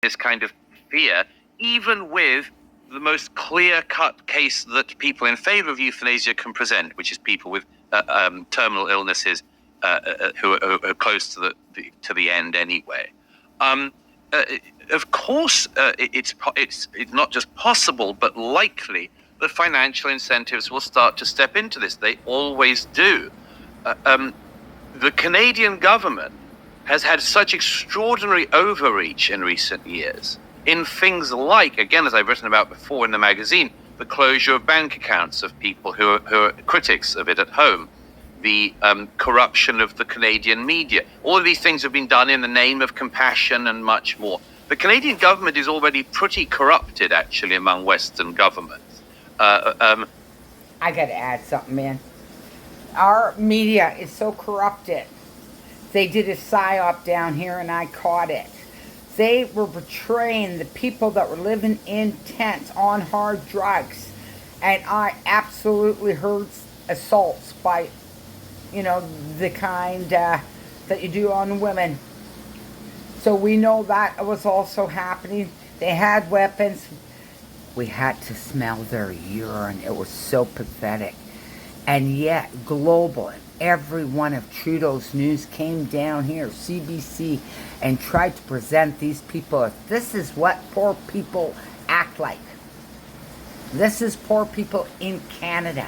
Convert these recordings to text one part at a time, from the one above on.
this kind of fear, even with the most clear-cut case that people in favor of euthanasia can present, which is people with terminal illnesses who are close to the end anyway. Of course, it's not just possible, but likely that financial incentives will start to step into this. They always do. The Canadian government has had such extraordinary overreach in recent years in things like, again, as I've written about before in the magazine, the closure of bank accounts of people who are critics of it at home, the corruption of the Canadian media. All of these things have been done in the name of compassion and much more. The Canadian government is already pretty corrupted, actually, among Western governments. I got to add something, man. Our media is so corrupted. They did a psyop down here and I caught it. They were portraying the people that were living in tents on hard drugs. And I absolutely heard assaults by, the kind that you do on women. So we know that was also happening. They had weapons. We had to smell their urine. It was so pathetic. And yet, global, every one of Trudeau's news came down here, CBC, and tried to present these people as this is what poor people act like. This is poor people in Canada.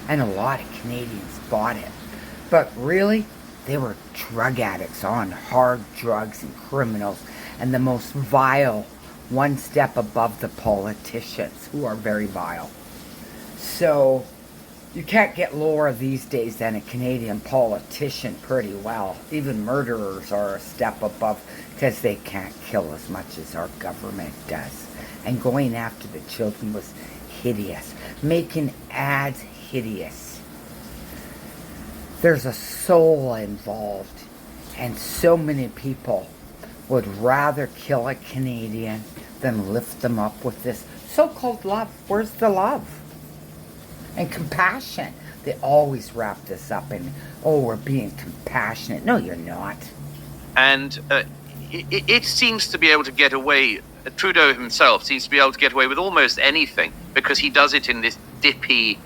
And a lot of Canadians bought it. But really, they were drug addicts on hard drugs and criminals, and the most vile, one step above the politicians, who are very vile. So you can't get lower these days than a Canadian politician pretty well. Even murderers are a step above because they can't kill as much as our government does. And going after the children was hideous. Making ads hideous. There's a soul involved. And so many people would rather kill a Canadian than lift them up with this so-called love. Where's the love? And compassion. They always wrap this up in, we're being compassionate. No, you're not. And it seems to be able to get away, Trudeau himself seems to be able to get away with almost anything because he does it in this dippy,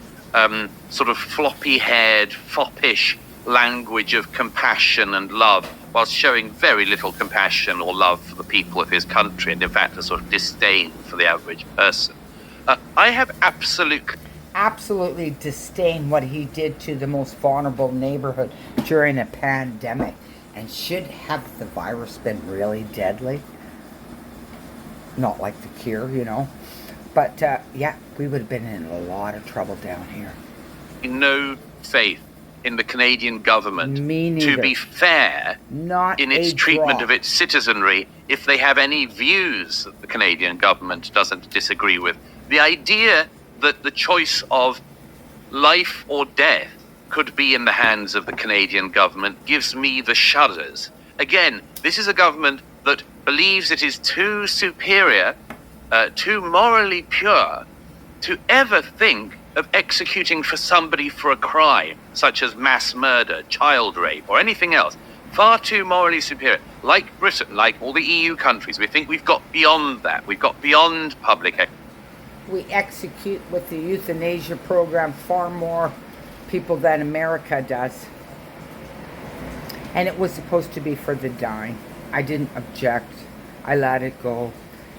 sort of floppy-haired, foppish language of compassion and love, whilst showing very little compassion or love for the people of his country, and in fact a sort of disdain for the average person. I have absolutely disdain what he did to the most vulnerable neighborhood during a pandemic. And should have the virus been really deadly? Not like the cure, But, we would have been in a lot of trouble down here. No faith in the Canadian government to be fair Not in its treatment of its citizenry if they have any views that the Canadian government doesn't disagree with. The idea that the choice of life or death could be in the hands of the Canadian government gives me the shudders. Again, this is a government that believes it is too superior, too morally pure, to ever think of executing for somebody for a crime, such as mass murder, child rape, or anything else. Far too morally superior. Like Britain, like all the EU countries, we think we've got beyond that. We've got beyond public. We execute with the euthanasia program far more people than America does. And it was supposed to be for the dying. I didn't object. I let it go.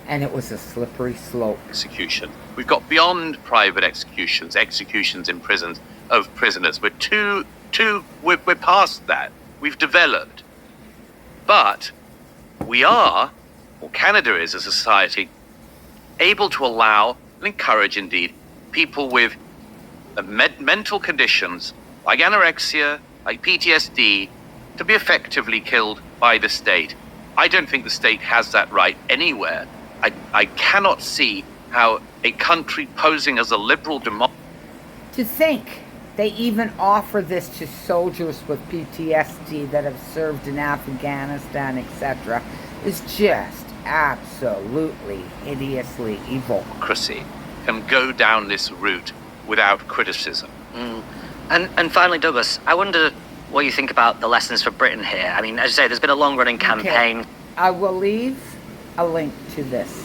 And it was a slippery slope. Execution. We've got beyond private executions in prisons of prisoners. We're past that. We've developed. But we are, or Canada is, a society able to allow and encourage, indeed, people with mental conditions like anorexia, like PTSD, to be effectively killed by the state. I don't think the state has that right anywhere. I cannot see how a country posing as a liberal democracy... To think they even offer this to soldiers with PTSD that have served in Afghanistan, etc., is just absolutely hideously evil. Democracy can go down this route without criticism. And finally, Douglas, I wonder what you think about the lessons for Britain here. I mean, as you say, there's been a long-running campaign. Okay. I will leave a link to this.